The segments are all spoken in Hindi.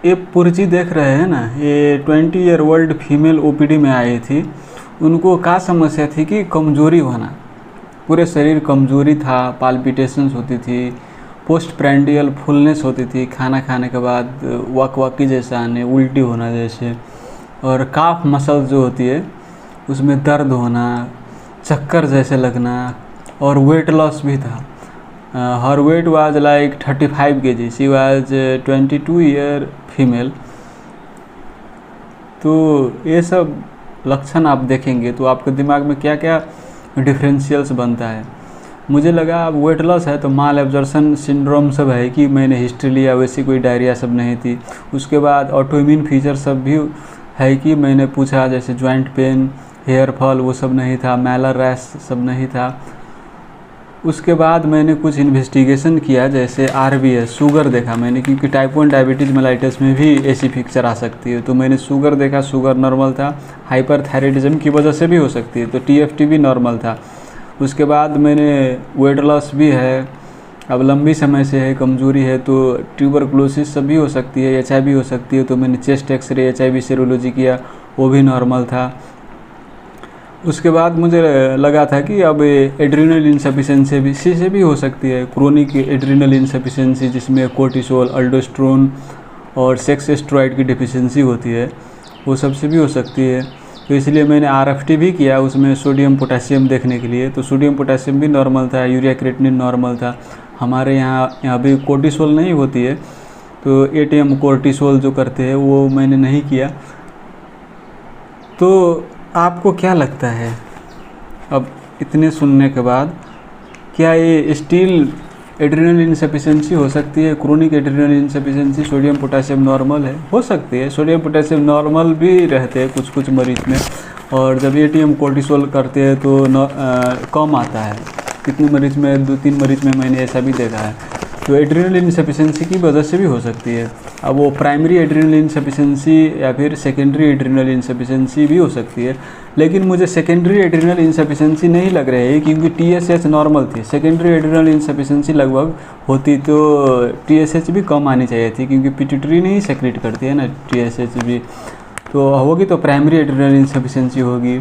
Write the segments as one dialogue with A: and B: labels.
A: ये पुर्जी देख रहे हैं ना, ये 20 ईयर ओल्ड फीमेल ओपीडी में आई थी। उनको क्या समस्या थी कि कमजोरी होना, पूरे शरीर कमजोरी था, पाल्पिटेशंस होती थी, पोस्ट प्रैंडियल फुलनेस होती थी, खाना खाने के बाद वकवकी जैसा आने, उल्टी होना जैसे, और काफ मसल जो होती है उसमें दर्द होना, चक्कर जैसे लगना, और वेट लॉस भी था। Her weight was like 35 kg, she was 22 year female. तो ये सब लक्षण आप देखेंगे तो आपके दिमाग में क्या क्या डिफरेंशियल्स बनता है। मुझे लगा अब वेट लॉस है तो माल एब्जॉर्प्शन सिंड्रोम सब है कि मैंने हिस्ट्री लिया, वैसी कोई डायरिया सब नहीं थी। उसके बाद ऑटोइम्यून फीचर सब भी है कि मैंने पूछा, जैसे जॉइंट पेन, हेयर फॉल, वो सब नहीं था, मैलर रैश सब नहीं था। उसके बाद मैंने कुछ इन्वेस्टिगेशन किया, जैसे RBS शुगर देखा मैंने, क्योंकि टाइप 1 डायबिटीज़ मेलाइटिस में भी ऐसी पिक्चर आ सकती है। तो मैंने शुगर देखा, शुगर नॉर्मल था, हाइपरथायराइडिज्म की वजह से भी हो सकती है, तो TFT भी नॉर्मल था। उसके बाद मैंने वेट लॉस भी है, अब लंबी समय से है, कमजोरी है, तो ट्यूबरकुलोसिस सब भी हो सकती है, HIV हो सकती है। तो मैंने चेस्ट एक्सरे, HIV सीरोलॉजी किया, वो भी नॉर्मल था। उसके बाद मुझे लगा था कि अब एड्रिनल इनसफिशिएंसी भी से भी हो सकती है, क्रोनिक एड्रिनल इनसफिशिएंसी, जिसमें कोर्टिसोल, अल्डोस्टेरोन और सेक्स एस्ट्रॉइड की डिफिशिएंसी होती है, वो सबसे भी हो सकती है। तो इसलिए मैंने RFT भी किया उसमें सोडियम पोटेशियम देखने के लिए, तो सोडियम पोटेशियम भी नॉर्मल था, यूरिया क्रिएटिनिन नॉर्मल था। हमारे यहाँ भी कोर्टिसोल नहीं होती है, तो ATM कोर्टिसोल जो करते हैं वो मैंने नहीं किया। तो आपको क्या लगता है अब इतने सुनने के बाद, क्या ये स्टील एड्रिनल इनसफिशिएंसी हो सकती है, chronic adrenal insufficiency, sodium potassium normal है? हो सकती है, सोडियम पोटेशियम नॉर्मल भी रहते हैं कुछ कुछ मरीज में, और जब ATM कोर्टिसोल करते हैं तो कम आता है। कितने मरीज में, 2-3 मरीज में मैंने ऐसा भी देखा है। तो एड्रिनल इनसफिशिएंसी की वजह से भी हो सकती है। अब वो प्राइमरी एड्रिनल इनसफिशिएंसी या फिर सेकेंडरी एड्रिनल इनसफिशिएंसी भी हो सकती है, लेकिन मुझे सेकेंडरी एड्रिनल इनसफिशिएंसी नहीं लग रही है, क्योंकि TSH नॉर्मल थी। सेकेंडरी एड्रिनल इनसफिशिएंसी लगभग होती तो TSH भी कम आनी चाहिए थी, क्योंकि पिट्यूटरी नहीं सेक्रेट करती है ना TSH भी, तो होगी तो प्राइमरी एड्रिनल इनसफिशिएंसी होगी।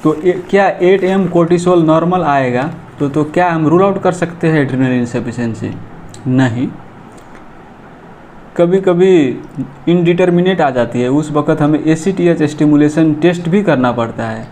A: तो क्या 8 AM कोर्टिसोल नॉर्मल आएगा तो क्या हम रूल आउट कर सकते हैं एड्रिनल इनसफिशिएंसी? नहीं। कभी कभी इनडिटर्मिनेट आ जाती है, उस वक्त हमें ACTH स्टिमुलेशन टेस्ट भी करना पड़ता है।